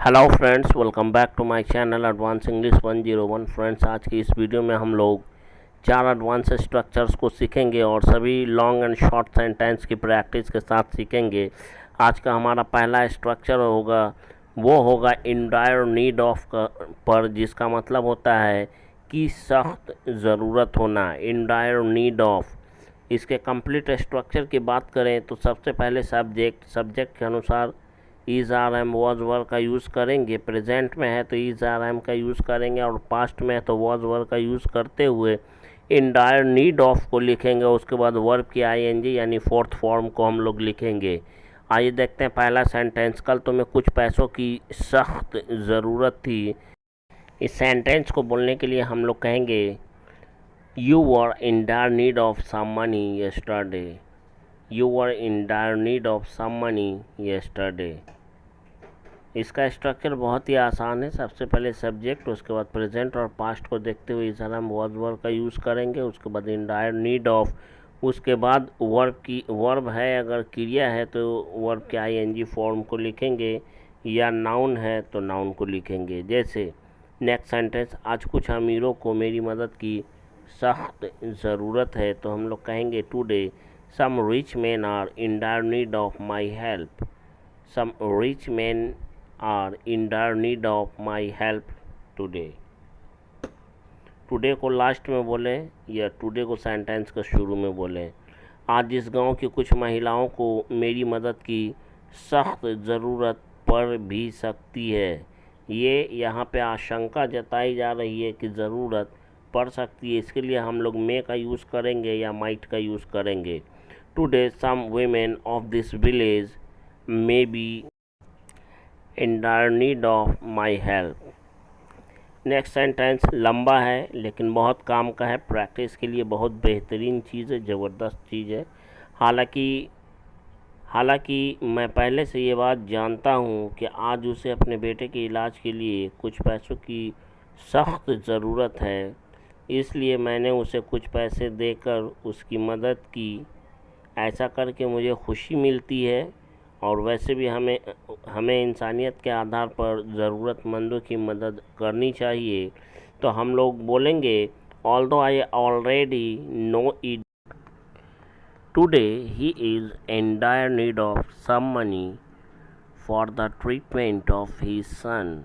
Hello friends, welcome back to my channel advance English 101। Friends, आज की इस video में हम लोग 4 एडवांस स्ट्रक्चर्स को सीखेंगे और सभी लॉन्ग एंड शॉर्ट सेंटेंस की प्रैक्टिस के साथ सीखेंगे। आज का हमारा पहला स्ट्रक्चर होगा इन डायर नीड ऑफ पर, जिसका मतलब होता है कि सख्त ज़रूरत होना। In dire need of. इसके कंप्लीट स्ट्रक्चर की बात करें तो सबसे पहले सब्जेक्ट के अनुसार is are am was were का यूज़ करेंगे। प्रेजेंट में है तो इज़ आर एम का यूज़ करेंगे और पास्ट में है तो वॉज वर का यूज़ करते हुए इन डायर नीड ऑफ को लिखेंगे। उसके बाद वर्ब की आईएनजी यानी फोर्थ फॉर्म को हम लोग लिखेंगे। आइए देखते हैं पहला सेंटेंस। कल तुम्हें कुछ पैसों की सख्त ज़रूरत थी। इस सेंटेंस को बोलने के लिए हम लोग कहेंगे you were in dire need of some money yesterday. You were in dire need of some money yesterday. इसका स्ट्रक्चर बहुत ही आसान है। सबसे पहले सब्जेक्ट, उसके बाद प्रेजेंट और पास्ट को देखते हुए इस हम वॉज वर्ब का यूज़ करेंगे। उसके बाद इन डायर नीड ऑफ, उसके बाद वर्ब है, अगर क्रिया है तो वर्ब के आईएनजी फॉर्म को लिखेंगे, या नाउन है तो नाउन को लिखेंगे। जैसे नेक्स्ट सेंटेंस, आज कुछ अमीरों को मेरी मदद की सख्त ज़रूरत है, तो हम लोग कहेंगे today some rich man are in dire need of my help. Some rich man are in dire need of my help today. Today को लास्ट में बोले या टुडे को सेंटेंस के शुरू में बोले। आज इस गांव की कुछ महिलाओं को मेरी मदद की सख्त ज़रूरत पड़ भी सकती है। ये यहाँ पे आशंका जताई जा रही है कि ज़रूरत पड़ सकती है, इसके लिए हम लोग मे का यूज़ करेंगे या माइट का यूज़ करेंगे। Today some women of this village may be in dire need of my help. Next sentence लंबा है लेकिन बहुत काम का है, प्रैक्टिस के लिए बहुत बेहतरीन चीज़ है, ज़बरदस्त चीज़ है। हालांकि मैं पहले से ये बात जानता हूँ कि आज उसे अपने बेटे के इलाज के लिए कुछ पैसों की सख्त ज़रूरत है, इसलिए मैंने उसे कुछ पैसे देकर उसकी मदद की। ऐसा करके मुझे खुशी मिलती है और वैसे भी हमें इंसानियत के आधार पर ज़रूरतमंदों की मदद करनी चाहिए। तो हम लोग बोलेंगे although I already know it, today he is in dire need of some money for the treatment of his son.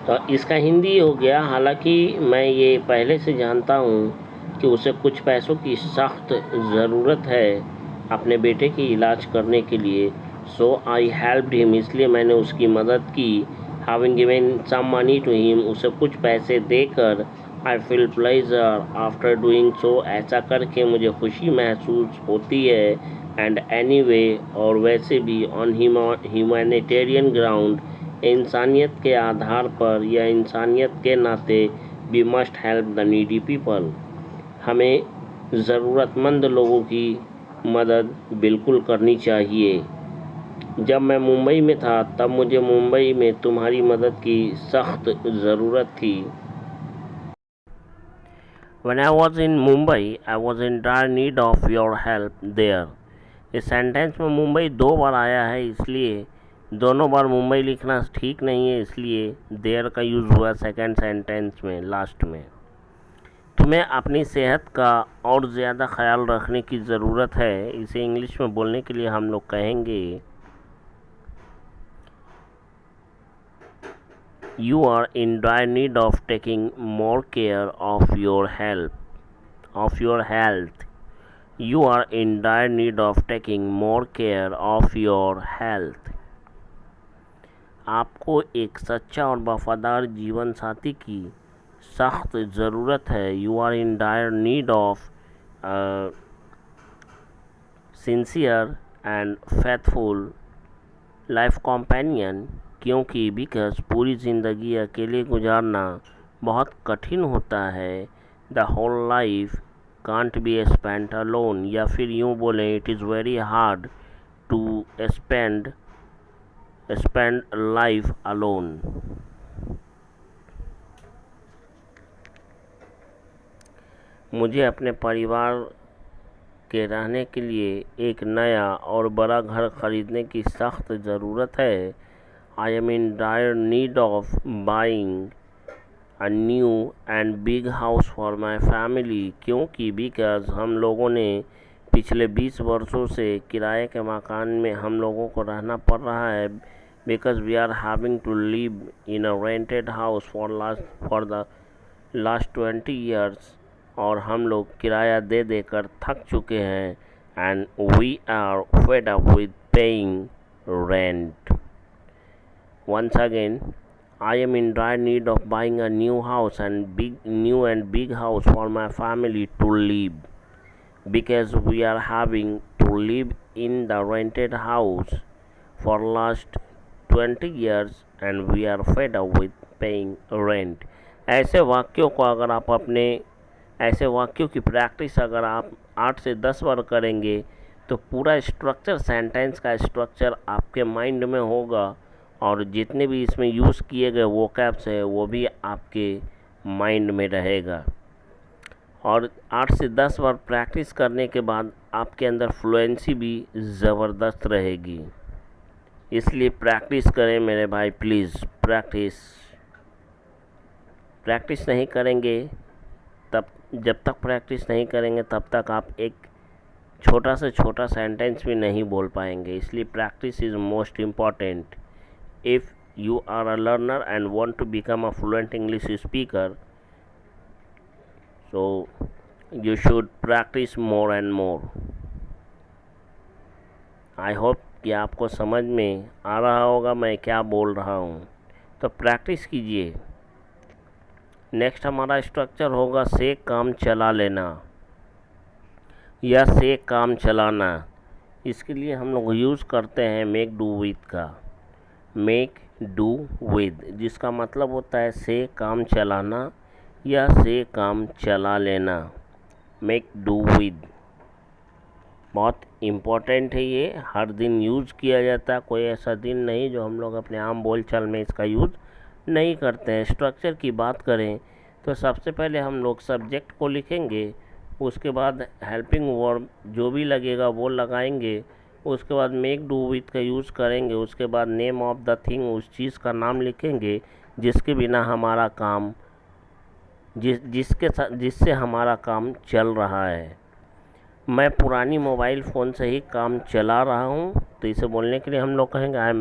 तो इसका हिंदी हो गया, हालांकि मैं ये पहले से जानता हूँ कि उसे कुछ पैसों की सख्त ज़रूरत है अपने बेटे की इलाज करने के लिए। सो आई हेल्प्ड हिम, इसलिए मैंने उसकी मदद की। Having given some money to him, उसे कुछ पैसे देकर। I feel pleasure after doing so, ऐसा करके मुझे खुशी महसूस होती है। एंड एनीवे, और वैसे भी, ऑन ह्यूमैनिटेरियन ग्राउंड, इंसानियत के आधार पर या इंसानियत के नाते, we must help the needy people, हमें ज़रूरतमंद लोगों की मदद बिल्कुल करनी चाहिए। जब मैं मुंबई में था तब मुझे मुंबई में तुम्हारी मदद की सख्त ज़रूरत थी। When I was in Mumbai, I was in dire need of your help there. इस सेंटेंस में मुंबई 2 बार आया है, इसलिए दोनों बार मुंबई लिखना ठीक नहीं है, इसलिए देयर का यूज़ हुआ सेकेंड सेंटेंस में लास्ट में। तुम्हें अपनी सेहत का और ज़्यादा ख्याल रखने की ज़रूरत है, इसे इंग्लिश में बोलने के लिए हम लोग कहेंगे you are in dire need of taking more care of your health. You are in dire need of taking more care of your health. आपको एक सच्चा और वफादार जीवन साथी की सख्त ज़रूरत है। You are in dire need of sincere and faithful life companion, क्योंकि बिकॉज पूरी ज़िंदगी अकेले गुजारना बहुत कठिन होता है। The whole life can't be spent alone, या फिर यूँ बोलें it is very hard to spend life alone. मुझे अपने परिवार के रहने के लिए एक नया और बड़ा घर खरीदने की सख्त ज़रूरत है। I am in dire need of buying a new and big house for my family, क्योंकि बिकॉज हम लोगों ने पिछले 20 वर्षों से किराए के मकान में हम लोगों को रहना पड़ रहा है, because we are having to live in a rented house for the last 20 years, और हम लोग किराया दे देकर थक चुके हैं, and we are fed up with paying rent. Once again, I am in dire need of buying a new house and big house for my family to live, because we are having to live in the rented house for last 20 years and we are fed up with paying rent. ऐसे वाक्यों को अगर आप ऐसे वाक्यों की practice अगर आप 8 से 10 बार करेंगे तो पूरा स्ट्रक्चर, सेंटेंस का स्ट्रक्चर आपके माइंड में होगा, और जितने भी इसमें यूज़ किए गए वोकैब्स है वो भी आपके माइंड में रहेगा. और 8 से 10 बार प्रैक्टिस करने के बाद आपके अंदर फ्लुएंसी भी ज़बरदस्त रहेगी. इसलिए प्रैक्टिस करें मेरे भाई, प्लीज़ प्रैक्टिस नहीं करेंगे जब तक प्रैक्टिस नहीं करेंगे तब तक आप एक छोटा से छोटा सेंटेंस भी नहीं बोल पाएंगे. इसलिए practice is most important. If you are a learner and want to become a fluent English speaker, so you should practice more and more. I hope कि आपको समझ में आ रहा होगा मैं क्या बोल रहा हूँ, तो प्रैक्टिस कीजिए. नेक्स्ट हमारा स्ट्रक्चर होगा से काम चला लेना या से काम चलाना. इसके लिए हम लोग यूज़ करते हैं मेक डू विद का. मेक डू विद जिसका मतलब होता है से काम चलाना या से काम चला लेना. मेक डू विद बहुत इम्पोर्टेंट है, ये हर दिन यूज़ किया जाता है. कोई ऐसा दिन नहीं जो हम लोग अपने आम बोलचाल में इसका यूज़ नहीं करते हैं. स्ट्रक्चर की बात करें तो सबसे पहले हम लोग सब्जेक्ट को लिखेंगे, उसके बाद हेल्पिंग वर्ब जो भी लगेगा वो लगाएंगे, उसके बाद मेक डू विथ का यूज़ करेंगे, उसके बाद नेम ऑफ द थिंग उस चीज़ का नाम लिखेंगे जिसके बिना हमारा काम जिससे हमारा काम चल रहा है. मैं पुरानी मोबाइल फ़ोन से ही काम चला रहा हूँ, तो इसे बोलने के लिए हम लोग कहेंगे I am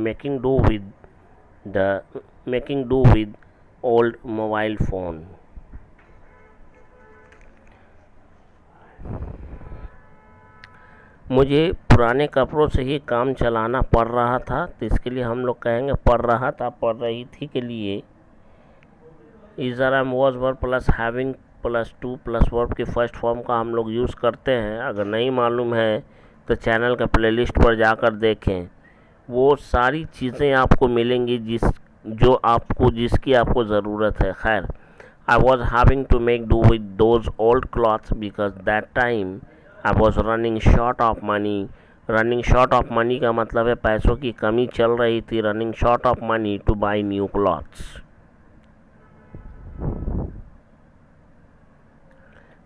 making do with old mobile phone. मुझे पुराने कपड़ों से ही काम चलाना पड़ रहा था, तो इसके लिए हम लोग कहेंगे पड़ रहा था, पड़ रही थी के लिए is are am was verb plus having plus to plus verb की फर्स्ट फॉर्म का हम लोग यूज़ करते हैं. अगर नहीं मालूम है तो चैनल का प्लेलिस्ट पर जाकर देखें, वो सारी चीज़ें आपको मिलेंगी जिसकी आपको ज़रूरत है. खैर, I was having to make do with those old clothes because that time I was running short of money. Running short of money का मतलब है पैसों की कमी चल रही थी. Running short of money to buy new clothes.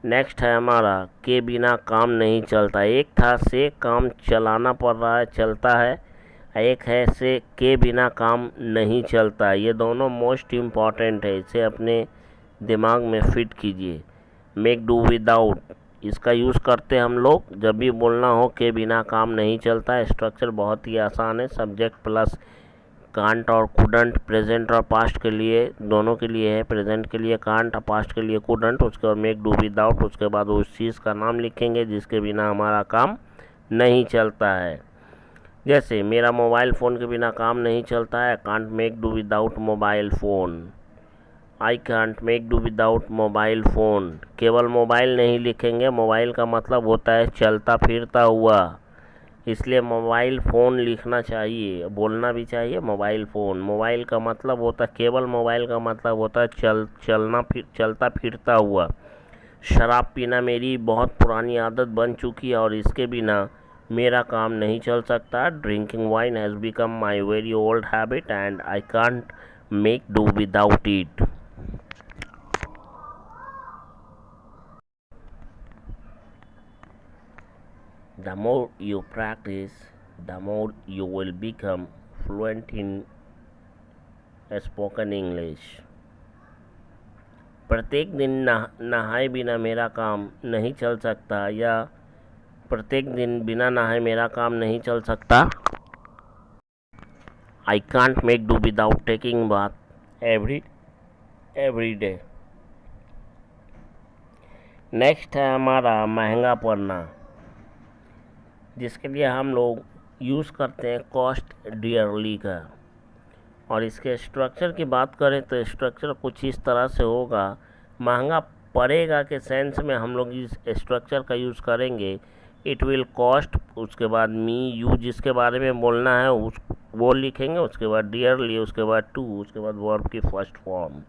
Next है हमारा के बिना काम नहीं चलता. एक था से काम चलाना पड़ रहा है, चलता है. एक है से के बिना काम नहीं चलता. ये दोनों मोस्ट इम्पॉर्टेंट है, इसे अपने दिमाग में फिट कीजिए. मेक डू विदाउट इसका यूज़ करते हम लोग जब भी बोलना हो के बिना काम नहीं चलता है. स्ट्रक्चर बहुत ही आसान है. सब्जेक्ट प्लस कांट और कुडंट, प्रेजेंट और पास्ट के लिए दोनों के लिए है. प्रेजेंट के लिए कांट और पास्ट के लिए कुडंट. उसके बाद मेक डू विदाउट, उसके बाद उस चीज़ का नाम लिखेंगे जिसके बिना हमारा काम नहीं चलता है. जैसे मेरा मोबाइल फ़ोन के बिना काम नहीं चलता है. Can't make do without mobile phone. I can't make do without mobile phone. केवल मोबाइल नहीं लिखेंगे, मोबाइल का मतलब होता है चलता फिरता हुआ, इसलिए मोबाइल फ़ोन लिखना चाहिए, बोलना भी चाहिए मोबाइल फ़ोन. मोबाइल का मतलब होता है, केवल मोबाइल का मतलब होता है चलता फिरता हुआ. शराब पीना मेरी बहुत पुरानी आदत बन चुकी है और इसके बिना मेरा काम नहीं चल सकता. Drinking wine has become my very old habit and I can't make do without it. The more you practice, the more you will become fluent in spoken English. प्रत्येक दिन नहाए बिना मेरा काम नहीं चल सकता, या प्रत्येक दिन बिना नहाए मेरा काम नहीं चल सकता। I can't make do without taking bath every day. Next है हमारा महंगा पड़ना, जिसके लिए हम लोग यूज़ करते हैं कॉस्ट डियरली का। और इसके स्ट्रक्चर की बात करें तो स्ट्रक्चर कुछ इस तरह से होगा। महंगा पड़ेगा के सेंस में हम लोग इस स्ट्रक्चर का यूज़ करेंगे। इट विल कॉस्ट, उसके बाद मी यू जिसके बारे में बोलना है वो लिखेंगे, उसके बाद डियरली, उसके बाद टू, उसके बाद वर्ब की फर्स्ट फॉर्म।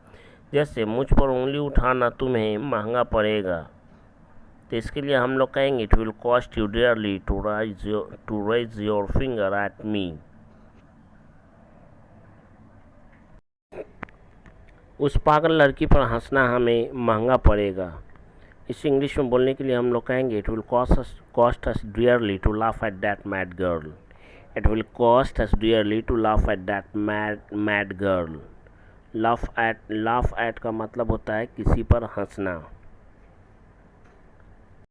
जैसे मुझ पर उंगली उठाना तुम्हें महंगा पड़ेगा, तो इसके लिए हम लोग कहेंगे it will cost you dearly to raise your finger at me. उस पागल लड़की पर हंसना हमें महंगा पड़ेगा। इस इंग्लिश में बोलने के लिए हम लोग कहेंगे it will cost us dearly to laugh at that mad girl. It will cost us dearly to laugh at that mad girl. Laugh at का मतलब होता है किसी पर हंसना।